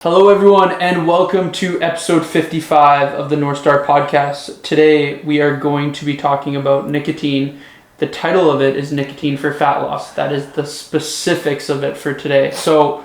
Hello, everyone, and welcome to episode 55 of the North Star podcast. Today, we are going to be talking about nicotine. The title of it is Nicotine for Fat Loss. That is the specifics of it for today. So,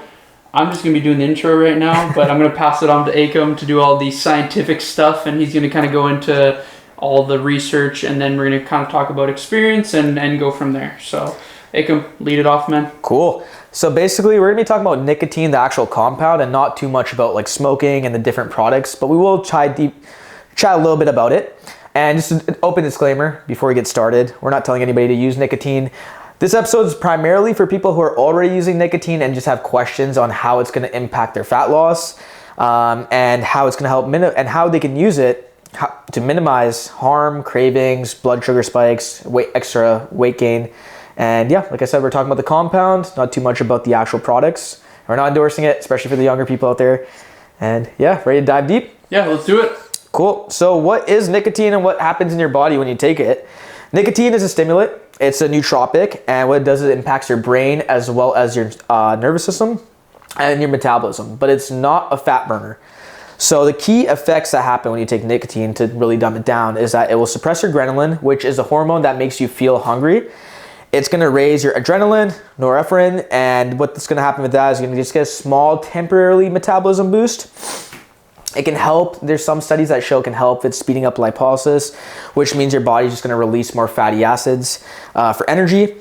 I'm just going to be doing the intro right now, but I'm going to pass it on to Akam to do all the scientific stuff, and he's going to kind of go into all the research, and then we're going to kind of talk about experience and go from there. So, Akam, lead it off, man. Cool. So basically, we're going to be talking about nicotine, the actual compound, and not too much about like smoking and the different products, but we will chat a little bit about it. And just an open disclaimer before we get started, we're not telling anybody to use nicotine. This episode is primarily for people who are already using nicotine and just have questions on how it's going to impact their fat loss, and how it's going to help and how they can use it to minimize harm, cravings, blood sugar spikes, extra weight gain. And yeah, like I said, we're talking about the compound, not too much about the actual products. We're not endorsing it, especially for the younger people out there. And yeah, ready to dive deep? Yeah, let's do it. Cool. So what is nicotine and what happens in your body when you take it? Nicotine is a stimulant. It's a nootropic. And what it does is it impacts your brain as well as your nervous system and your metabolism. But it's not a fat burner. So the key effects that happen when you take nicotine, to really dumb it down, is that it will suppress your adrenaline, which is a hormone that makes you feel hungry. It's going to raise your adrenaline, norepinephrine, and what's going to happen with that is you're going to just get a small temporary metabolism boost. It can help. There's some studies that show it can help with speeding up lipolysis, which means your body's just going to release more fatty acids for energy.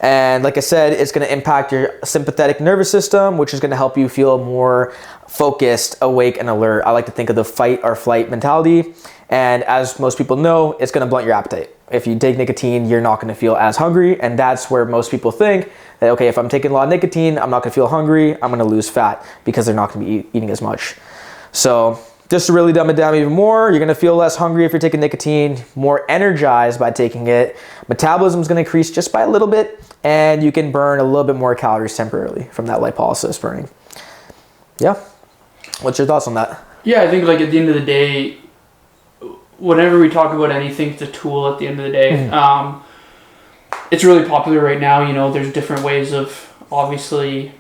And like I said, it's going to impact your sympathetic nervous system, which is going to help you feel more focused, awake, and alert. I like to think of the fight or flight mentality. And as most people know, it's going to blunt your appetite. If you take nicotine, you're not going to feel as hungry. And that's where most people think that, okay, if I'm taking a lot of nicotine, I'm not going to feel hungry. I'm going to lose fat because they're not going to be eating as much. So just to really dumb it down even more, you're going to feel less hungry if you're taking nicotine, more energized by taking it. Metabolism is going to increase just by a little bit, and you can burn a little bit more calories temporarily from that lipolysis burning. Yeah. What's your thoughts on that? Yeah, I think like at the end of the day, whenever we talk about anything, it's a tool at the end of the day. It's really popular right now. You know, there's different ways of obviously,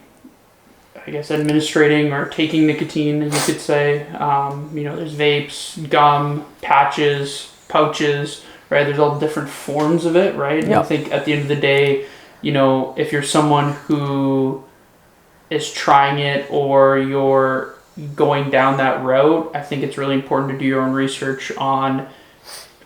I guess, administrating or taking nicotine, as you could say. There's vapes, gum, patches, pouches, right? There's all different forms of it, right? And yep. I think at the end of the day, you know, if you're someone who is trying it or you're going down that route, I think it's really important to do your own research on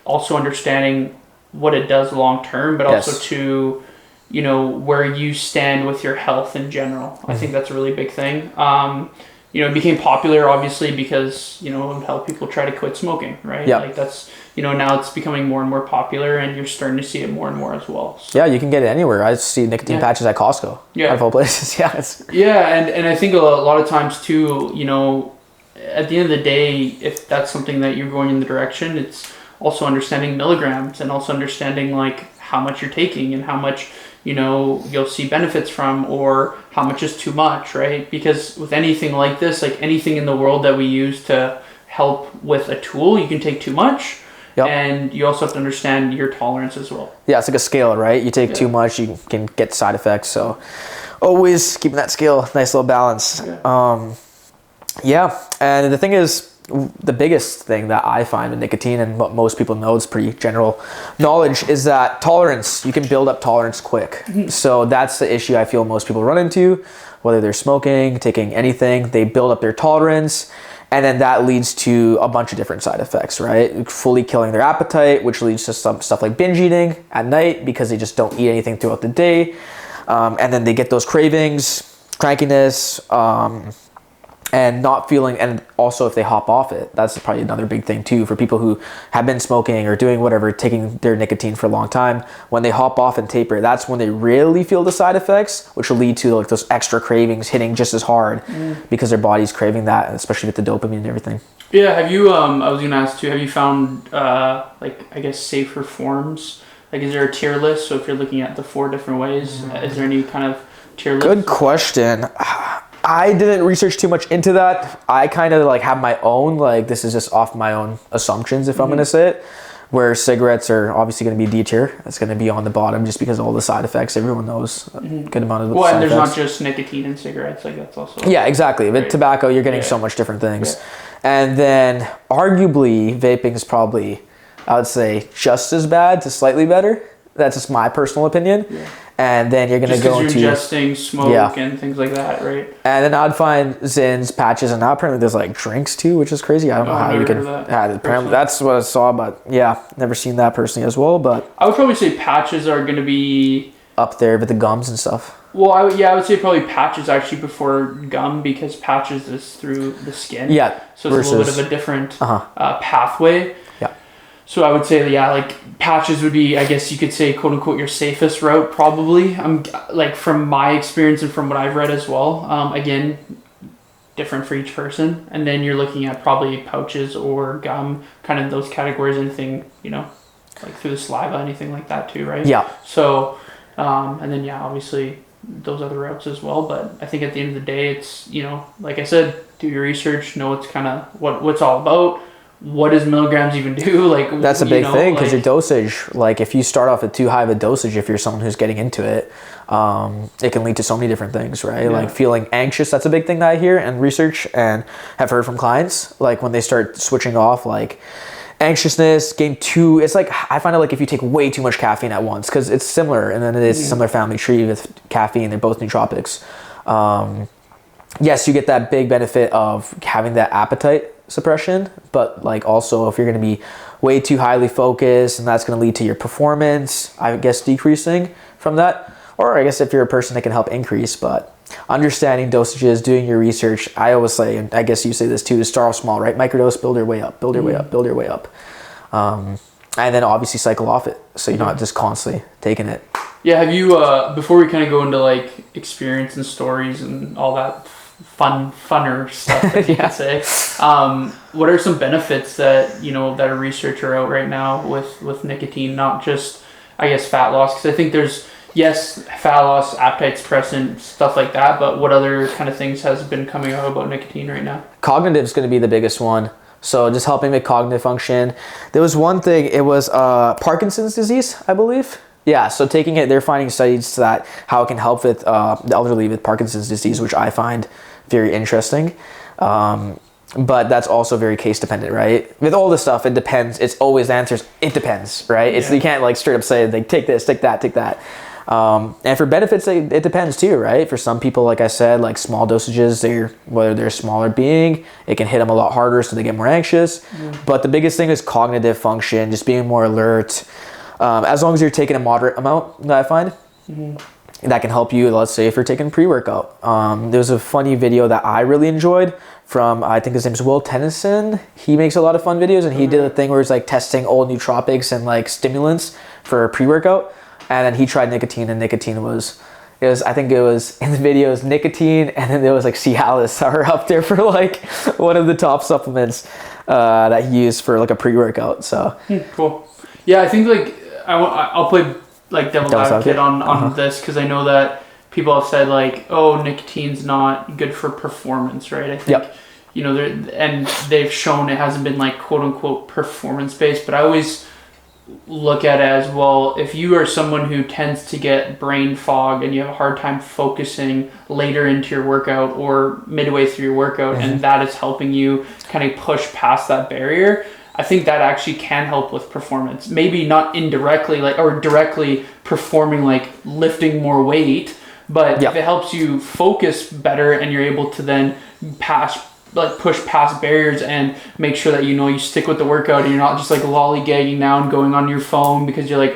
also understanding what it does long term, but also to, you know, where you stand with your health in general. I think that's a really big thing. It became popular obviously because, you know, it would help people try to quit smoking, right? Yep. Like that's, you know, now it's becoming more and more popular and you're starting to see it more and more as well. So. Yeah, you can get it anywhere. I see nicotine patches at Costco. Yeah. Of all places. And I think a lot of times too, you know, at the end of the day, if that's something that you're going in the direction, it's also understanding milligrams and also understanding like how much you're taking and how much, you know, you'll see benefits from, or how much is too much, right? Because with anything like this, like anything in the world that we use to help with a tool, you can take too much. Yep. And you also have to understand your tolerance as well. Yeah, it's like a scale, right? You take too much, you can get side effects. So always keeping that scale, nice little balance. And the thing is, the biggest thing that I find with nicotine, and what most people know, it's pretty general knowledge, is that tolerance. You can build up tolerance quick. So that's the issue I feel most people run into, whether they're smoking, taking anything, they build up their tolerance. And then that leads to a bunch of different side effects, right? Fully killing their appetite, which leads to some stuff like binge eating at night because they just don't eat anything throughout the day. And then they get those cravings, crankiness, and not feeling, and also if they hop off it, that's probably another big thing too for people who have been smoking or doing whatever, taking their nicotine for a long time. When they hop off and taper, that's when they really feel the side effects, which will lead to like those extra cravings hitting just as hard because their body's craving that, especially with the dopamine and everything. Yeah, have you, I was going to ask too, have you found safer forms? Like, is there a tier list? So if you're looking at the 4 different ways, is there any kind of tier list? Good question. I didn't research too much into that. I kind of like have my own, like this is just off my own assumptions if I'm going to say it. where cigarettes are obviously going to be D tier. It's going to be on the bottom just because of all the side effects. Everyone knows a good amount of well, side and there's effects. not just nicotine in cigarettes, like that's also Yeah, exactly. With right. tobacco, you're getting so much different things. And then arguably vaping is probably, I would say, just as bad to slightly better. That's just my personal opinion. And then you're going to go into... you're ingesting smoke and things like that, right? And then I'd find Zins, patches, and now apparently there's like drinks too, which is crazy. I don't know how you can... apparently that's what I saw, but yeah, never seen that personally as well, but... I would probably say patches are going to be... up there with the gums and stuff. Well, I would say probably patches actually before gum, because patches is through the skin. Yeah. So it's a little bit of a different pathway. Yeah. So I would say, like patches would be, I guess you could say, quote unquote, your safest route probably. Like from my experience and from what I've read as well. Again, different for each person. And then you're looking at probably pouches or gum, kind of those categories, anything, like through the saliva, anything like that too, right? Yeah. So, and then obviously those other routes as well, but I think at the end of the day, it's, like I said, do your research, know what's kind of what's all about. What does milligrams even do? Like, that's a big thing, because your dosage, like if you start off at too high of a dosage, if you're someone who's getting into it, it can lead to so many different things, right? Like feeling anxious, that's a big thing that I hear and research and have heard from clients, like when they start switching off, like anxiousness, it's like, I find it like if you take way too much caffeine at once, because it's similar, and then it is a similar family tree with caffeine. They're both nootropics. Yes, you get that big benefit of having that appetite suppression, but like also if you're going to be way too highly focused, and that's going to lead to your performance, I guess, decreasing from that. Or I guess if you're a person that can help increase, but understanding dosages, doing your research. I always say, and I guess you say this too, to start off small, right? Microdose, build your way up, build your way up, build your way up. And then obviously cycle off it, so you're not just constantly taking it. Yeah, have you, before we kind of go into like experience and stories and all that funner stuff that you can say, what are some benefits that, that a researcher out right now with nicotine, not just, I guess, fat loss? Because I think there's, yes, fat loss, appetite suppressant, stuff like that, but what other kind of things has been coming out about nicotine right now? Cognitive is going to be the biggest one. So just helping with cognitive function. There was one thing, it was Parkinson's disease, I believe. Yeah, so taking it, they're finding studies that how it can help with the elderly with Parkinson's disease, which I find very interesting. But that's also very case dependent, right? With all this stuff, it depends. It's always the answers, it depends, right? It's you can't like straight up say like take this, take that, take that. And for benefits, it depends too, right? For some people, like I said, like small dosages, whether they're smaller being, it can hit them a lot harder, so they get more anxious. But the biggest thing is cognitive function, just being more alert. As long as you're taking a moderate amount, that I find, that can help you. Let's say if you're taking pre-workout. There's a funny video that I really enjoyed from, I think his name is Will Tennyson. He makes a lot of fun videos, and he did a thing where he's like testing old nootropics and like stimulants for pre-workout. And then he tried nicotine, and nicotine was I think it was in the videos, nicotine, and then there was like Cialis that were up there for like one of the top supplements that he used for like a pre-workout. So cool. Yeah, I think like I'll play like devil's advocate on this, because I know that people have said like, oh, nicotine's not good for performance, right? I think and they've shown it hasn't been like quote unquote performance based, but I always look at it as, well, if you are someone who tends to get brain fog and you have a hard time focusing later into your workout or midway through your workout, and that is helping you kind of push past that barrier, I think that actually can help with performance. Maybe not indirectly, like, or directly performing, like lifting more weight, but if it helps you focus better and you're able to then push past barriers and make sure that you stick with the workout and you're not just like lollygagging now and going on your phone because you're like,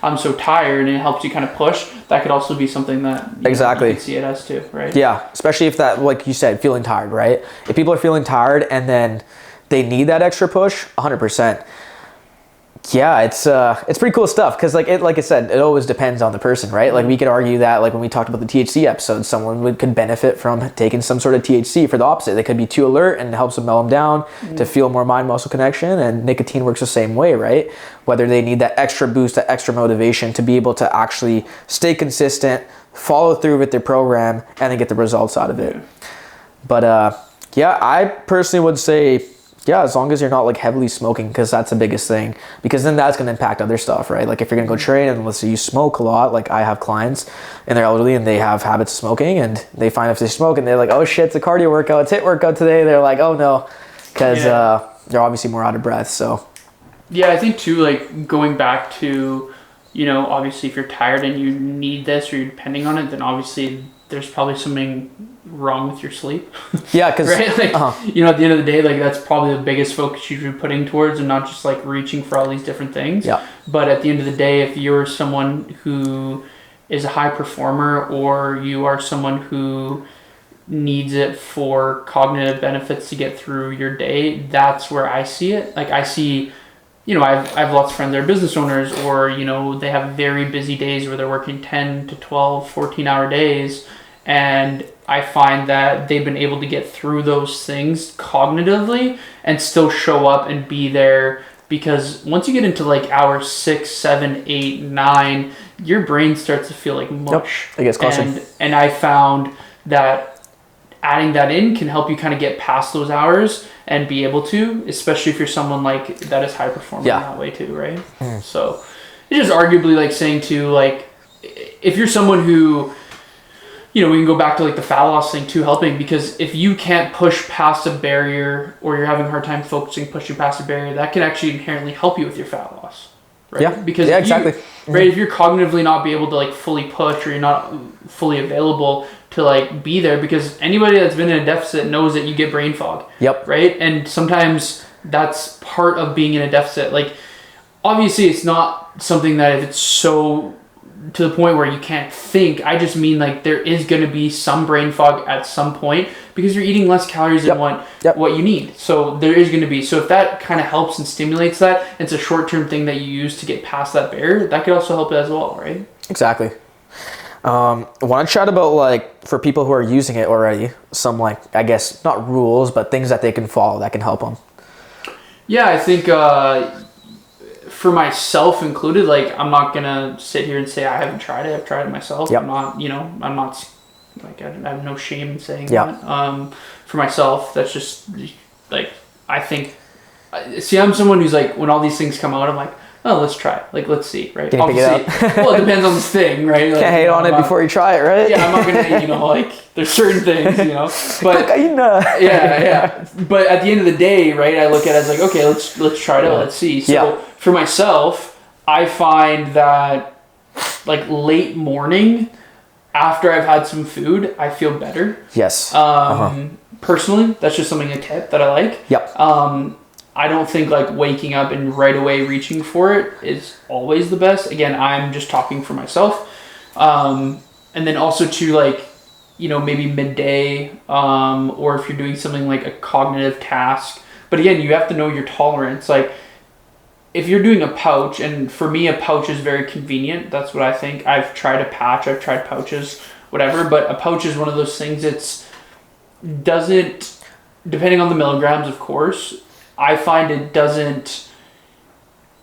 I'm so tired, and it helps you kind of push. That could also be something that you can see it as too, right? Yeah, especially if that, like you said, feeling tired, right? If people are feeling tired and then they need that extra push, 100%. Yeah, it's pretty cool stuff, because like I said, it always depends on the person, right? Like we could argue that, like when we talked about the THC episode, someone could benefit from taking some sort of THC for the opposite. They could be too alert and it helps them mellow them down to feel more mind-muscle connection, and nicotine works the same way, right? Whether they need that extra boost, that extra motivation to be able to actually stay consistent, follow through with their program, and then get the results out of it. But yeah, I personally would say Yeah, as long as you're not like heavily smoking, because that's the biggest thing. Because then that's going to impact other stuff, right? Like if you're going to go train and let's say you smoke a lot, like I have clients and they're elderly and they have habits of smoking and they find if they smoke and they're like, oh shit, it's a cardio workout, it's HIIT workout today. They're like, oh no, because they're obviously more out of breath. So yeah, I think too, like going back to, you know, obviously if you're tired and you need this or you're depending on it, then obviously there's probably something wrong with your sleep. Yeah, because right, like, you know, at the end of the day, like that's probably the biggest focus you should be putting towards, and not just like reaching for all these different things. Yeah. But at the end of the day, if you're someone who is a high performer, or you are someone who needs it for cognitive benefits to get through your day, that's where I see it. Like I see, you know, I have lots of friends that are business owners, or, you know, they have very busy days where they're working 10 to 12, 14-hour days. And I find that they've been able to get through those things cognitively and still show up and be there, because once you get into like hour 6, 7, 8, 9, your brain starts to feel like mush. Yep. It gets closer. And I found that adding that in can help you kind of get past those hours and be able to, especially if you're someone like that is high performing that way too, right? So it's just arguably like saying too, like if you're someone who, you know, we can go back to like the fat loss thing too, helping, because if you can't push past a barrier, or you're having a hard time focusing, pushing past a barrier, that can actually inherently help you with your fat loss. Right? Yeah. Because exactly. Right. If you're cognitively not be able to like fully push, or you're not fully available to like be there, because anybody that's been in a deficit knows that you get brain fog. Yep. Right. And sometimes that's part of being in a deficit. Like obviously it's not something that if it's so to the point where you can't think, I just mean like there is going to be some brain fog at some point, because you're eating less calories than what you need. So there is going to be, so if that kind of helps and stimulates that, it's a short-term thing that you use to get past that barrier, that could also help as well, right? Exactly. I want to chat about, like, for people who are using it already, some, like, I guess not rules, but things that they can follow that can help them. Yeah, I think for myself included, like I'm not gonna sit here and say I haven't tried it. I've tried it myself. Yep. I'm not like, I have no shame in saying that. For myself, that's just like, I think, see, I'm someone who's like, when all these things come out, I'm like, oh, let's try it. Like, let's see, right? Can you pick it up? Well, it depends on the thing, right? Like, can't hate on it before you try it, right? Yeah, I'm not gonna, you know, like there's certain things, you know, but yeah. But at the end of the day, right? I look at it as like, okay, let's try it out. Let's see. So for myself, I find that like late morning, after I've had some food, I feel better. Yes. Personally, that's just something, a tip that I like. Yep. I don't think like waking up and right away reaching for it is always the best. Again, I'm just talking for myself. And then also to like, you know, maybe midday, or if you're doing something like a cognitive task. But again, you have to know your tolerance. Like if you're doing a pouch, and for me, a pouch is very convenient. That's what I think. I've tried a patch, I've tried pouches, whatever. But a pouch is one of those things, doesn't, depending on the milligrams, of course, I find it doesn't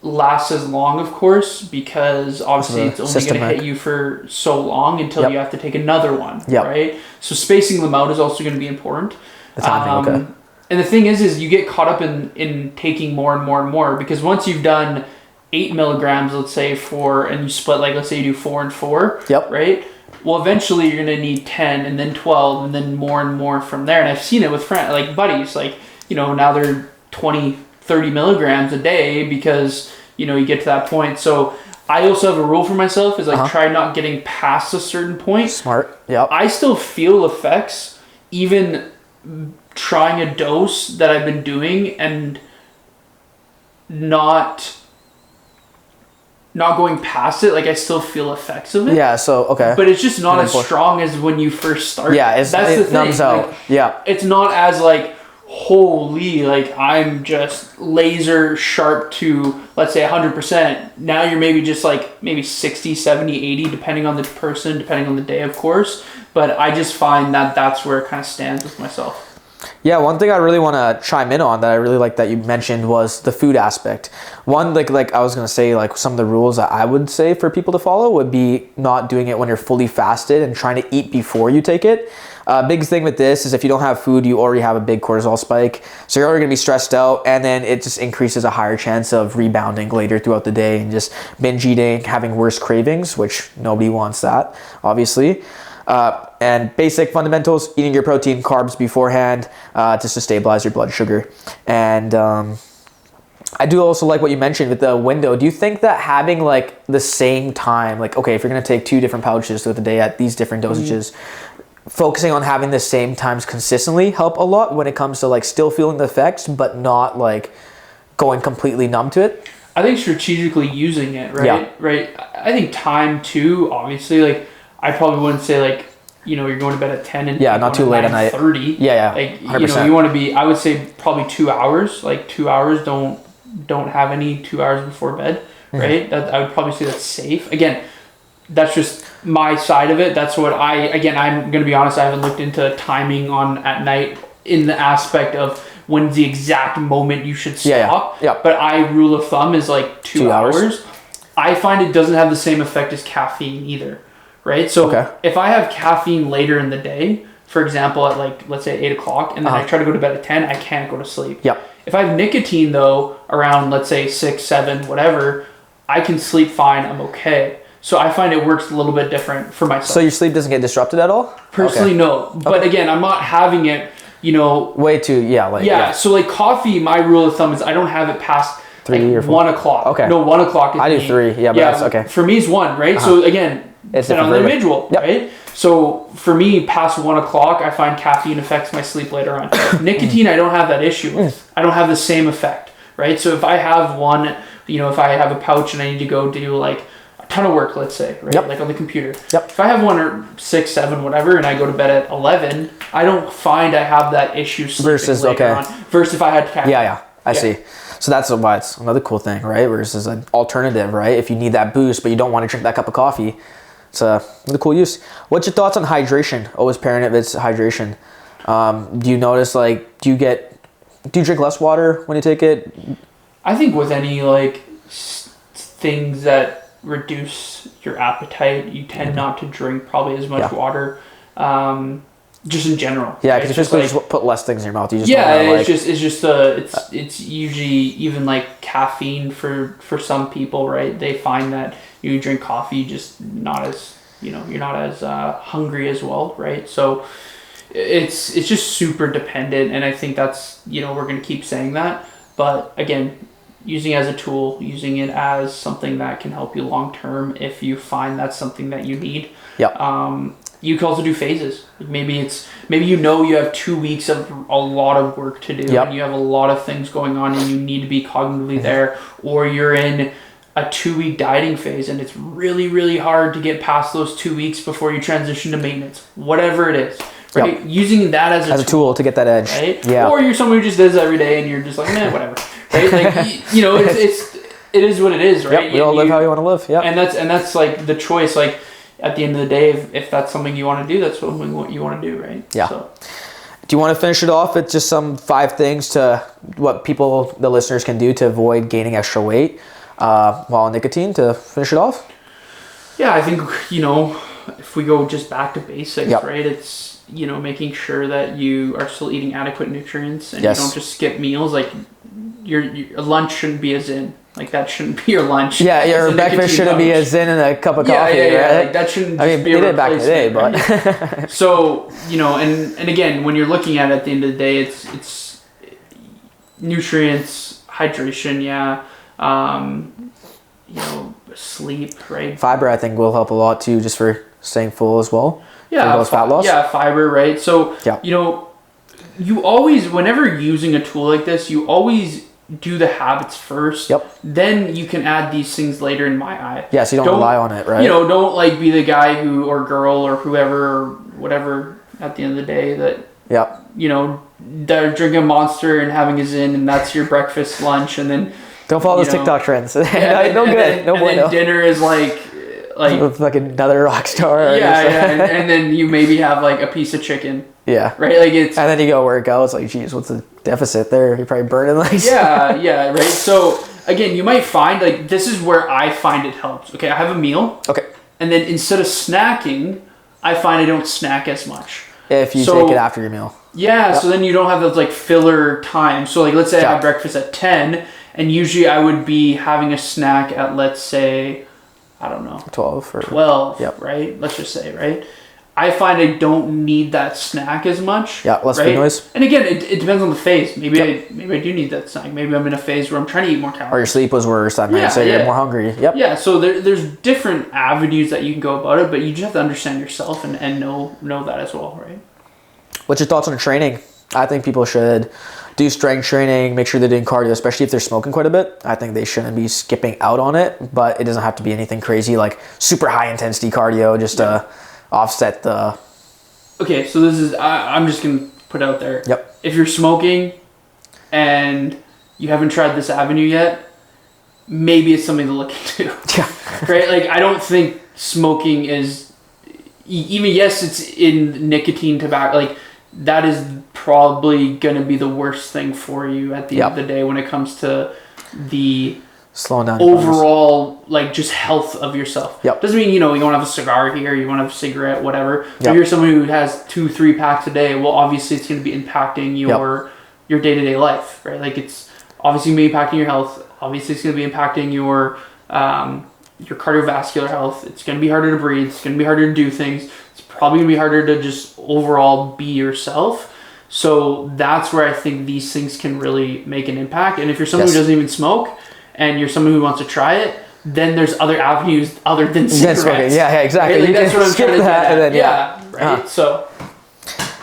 last as long, of course, because obviously it's only going to hit you for so long until you have to take another one, right? So spacing them out is also going to be important. The timing, okay. And the thing is you get caught up in taking more and more and more, because once you've done 8 milligrams, let's say, and you split, like, let's say you do 4 and 4, right? Well, eventually you're going to need 10 and then 12 and then more from there. And I've seen it with friends, like buddies, like, you know, now they're 20, 30 milligrams a day, because, you know, you get to that point. So I also have a rule for myself, is like try not getting past a certain point. Smart. Yep. I still feel effects even trying a dose that I've been doing and not going past it. Like I still feel effects of it. Yeah, so okay. But it's just not as strong as when you first start. Yeah, that's the thing. Numbs out. Like, yeah. It's not as like, holy, like I'm just laser sharp to, let's say, 100%. Now you're maybe just like maybe 60, 70, 80, depending on the person, depending on the day, of course. But I just find that that's where it kind of stands with myself. Yeah, one thing I really want to chime in on that I really like that you mentioned was the food aspect. One, like I was going to say, like some of the rules that I would say for people to follow would be not doing it when you're fully fasted and trying to eat before you take it. Big thing with this is if you don't have food, you already have a big cortisol spike. So you're already going to be stressed out, and then it just increases a higher chance of rebounding later throughout the day and just binge eating, having worse cravings, which nobody wants that, obviously. And basic fundamentals, eating your protein, carbs beforehand, just to stabilize your blood sugar. And I do also like what you mentioned with the window. Do you think that having like the same time, like, okay, if you're going to take 2 different pouches throughout the day at these different dosages, focusing on having the same times consistently help a lot when it comes to like still feeling the effects, but not like going completely numb to it? I think strategically using it, right? Yeah. Right. I think time too, obviously, like I probably wouldn't say like, you're going to bed at 10 and not too late at night. 30. Yeah. Like, 100%. you want to be, I would say probably 2 hours, like 2 hours, don't have any 2 hours before bed, right? That I would probably say that's safe. Again, that's just my side of it. That's what I'm going to be honest, I haven't looked into timing on at night in the aspect of when's the exact moment you should stop. Yeah. But rule of thumb is like 2 hours. I find it doesn't have the same effect as caffeine either, right? So if I have caffeine later in the day, for example, at like, let's say 8 o'clock, and then I try to go to bed at 10, I can't go to sleep. Yep. If I have nicotine though, around let's say 6, 7, whatever, I can sleep fine, I'm okay. So I find it works a little bit different for myself. So your sleep doesn't get disrupted at all? Personally, no. But again, I'm not having it, way too, So like coffee, my rule of thumb is I don't have it past 3 or 4. 1 o'clock. Okay. No, 1 o'clock is I do 3, but that's okay. For me, it's 1, right? So again, it's on the individual, yep. right? So for me, past 1 o'clock, I find caffeine affects my sleep later on. Nicotine, I don't have that issue with. I don't have the same effect, right? So if I have one, if I have a pouch and I need to go do like a ton of work, let's say, right? Yep. Like on the computer. Yep. If I have 1 or 6, 7, whatever, and I go to bed at 11, I don't find I have that issue sleeping later on. Versus if I had caffeine. I see. So that's why it's another cool thing, right? Versus an alternative, right? If you need that boost, but you don't want to drink that cup of coffee, it's another cool use. What's your thoughts on hydration? Always pairing it with hydration. Do you notice, like, do you drink less water when you take it? I think with any, like, things that reduce your appetite, you tend not to drink probably as much water. Just in general. Yeah, because you just put less things in your mouth. You just it's usually even like caffeine for some people, right? They find that you drink coffee, just not as you're not as hungry as well, right? So it's just super dependent, and I think that's we're gonna keep saying that, but again, using it as a tool, using it as something that can help you long term if you find that's something that you need. Yeah. You can also do phases. Maybe you have 2 weeks of a lot of work to do, and you have a lot of things going on, and you need to be cognitively there, or you're in a 2-week dieting phase, and it's really, really hard to get past those 2 weeks before you transition to maintenance. Whatever it is, right? Yep. Using that as a tool to get that edge, right? Yeah. Or you're someone who just does it every day, and you're just like, whatever, right? Like it is what it is, right? Yep. We all live how you want to live. Yeah. And that's like the choice, like. At the end of the day, if that's something you want to do, that's what you want to do, right? Yeah. So. Do you want to finish it off with just some 5 things to what the listeners can do to avoid gaining extra weight while on nicotine to finish it off? Yeah, I think, if we go just back to basics, right? It's, making sure that you are still eating adequate nutrients and you don't just skip meals. Like your lunch shouldn't be a Zin. Like that shouldn't be your lunch. Yeah, your breakfast shouldn't be a Zin and a cup of coffee, right? Like that shouldn't just be a replacement. They did back in the day, but right? So, and again, when you're looking at it at the end of the day, it's nutrients, hydration, sleep, right? Fiber, I think, will help a lot too, just for staying full as well. Yeah, fat loss. Yeah, fiber, right? So, you always, whenever using a tool like this, you always do the habits first. Yep. Then you can add these things later in my eye. Yeah, so you don't rely on it, right? Don't like be the guy who or girl or whoever or whatever at the end of the day that they're drinking Monster and having a Zin and that's your breakfast, lunch, and then don't follow those TikTok trends. No good. No bueno. And dinner is like like another rock star. And then you maybe have like a piece of chicken. Yeah. Right? Like it's And then you go work out. It's like, geez, what's the deficit there? You're probably burning like. yeah, right. So again, you might find like this is where I find it helps. Okay, I have a meal. Okay. And then instead of snacking, I find I don't snack as much. If you take it after your meal. Yeah, so then you don't have those like filler time. So like let's say I have breakfast at 10 and usually I would be having a snack at let's say, I don't know, 12 or 12, right? Let's just say, right? I find I don't need that snack as much. Yeah, less right? food noise. And again, it depends on the phase. Maybe I do need that snack. Maybe I'm in a phase where I'm trying to eat more calories. Or your sleep was worse that night, so you're more hungry. Yep. Yeah, so there's different avenues that you can go about it, but you just have to understand yourself and know that as well, right? What's your thoughts on training? I think people should do strength training, make sure they're doing cardio, especially if they're smoking quite a bit. I think they shouldn't be skipping out on it, but it doesn't have to be anything crazy like super high intensity cardio just to offset the... Okay, so this is, I'm just going to put out there. Yep. If you're smoking and you haven't tried this avenue yet, maybe it's something to look into. Yeah. Right? Like, I don't think smoking is, even, yes, it's in nicotine, tobacco, like, that is probably going to be the worst thing for you at the end of the day when it comes to the slowing down overall like just health of yourself. Doesn't mean you want to have a cigar here, you want to have a cigarette, whatever. If you're someone who has 2-3 packs a day, well obviously it's going to be impacting your day-to-day life, right? Like it's obviously going to be impacting your health, obviously it's going to be impacting your cardiovascular health. It's going to be harder to breathe, it's going to be harder to do things, it's probably going to be harder to just overall be yourself. So that's where I think these things can really make an impact. And if you're someone who doesn't even smoke and you're someone who wants to try it, then there's other avenues other than cigarettes. Yeah, exactly. Right? Like that's what I'm trying to get at. And then, right? So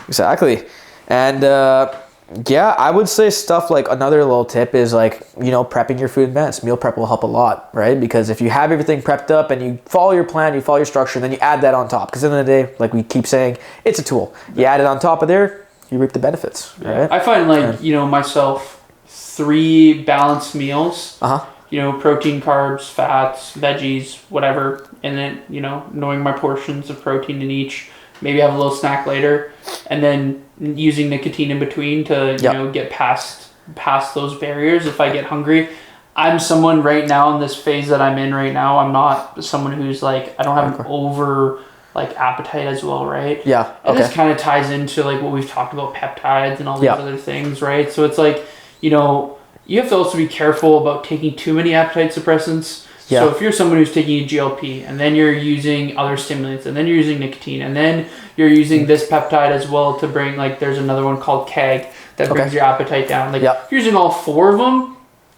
exactly. And I would say stuff like another little tip is like, prepping your food in advance. Meal prep will help a lot, right? Because if you have everything prepped up and you follow your plan, you follow your structure, then you add that on top. Because at the end of the day, like we keep saying, it's a tool. You add it on top of there, you reap the benefits, right? I find myself 3 balanced meals. Protein, carbs, fats, veggies, whatever, and then knowing my portions of protein in each. Maybe have a little snack later, and then using nicotine in between to get past those barriers if I get hungry. I'm someone right now in this phase that I'm in right now. I'm not someone who's like I don't have an over like appetite as well, right? Yeah. And this kind of ties into like what we've talked about, peptides and all these other things, right? So it's like, you have to also be careful about taking too many appetite suppressants. Yeah. So if you're someone who's taking a GLP and then you're using other stimulants and then you're using nicotine and then you're using this peptide as well to bring like there's another one called CAG that brings your appetite down. Like if you're using all 4 of them,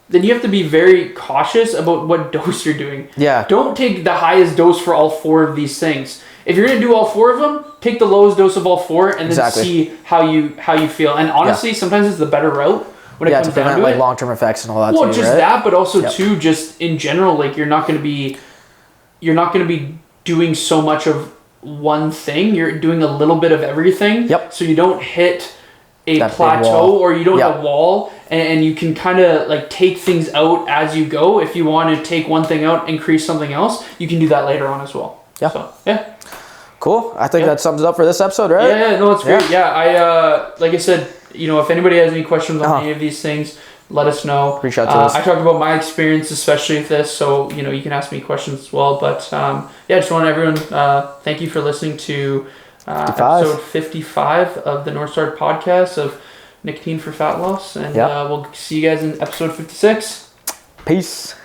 then you have to be very cautious about what dose you're doing. Yeah. Don't take the highest dose for all 4 of these things. If you're going to do all 4 of them, take the lowest dose of all 4 and then see how you feel. And honestly, sometimes it's the better route when it comes down to like long-term effects and all that. Well, just that, but also too, just in general, like you're not going to be doing so much of one thing. You're doing a little bit of everything. Yep. So you don't hit a plateau or you don't hit a wall, and you can kind of like take things out as you go. If you want to take one thing out, increase something else, you can do that later on as well. Yeah. So, Cool. I think that sums it up for this episode, right? Yeah, no, it's great. Yeah, I like I said, if anybody has any questions on any of these things, let us know. Reach out to us. I talked about my experience, especially with this, so you can ask me questions as well. But just want everyone thank you for listening to episode 55 of the North Star podcast of Nicotine for Fat Loss, and we'll see you guys in episode 56. Peace.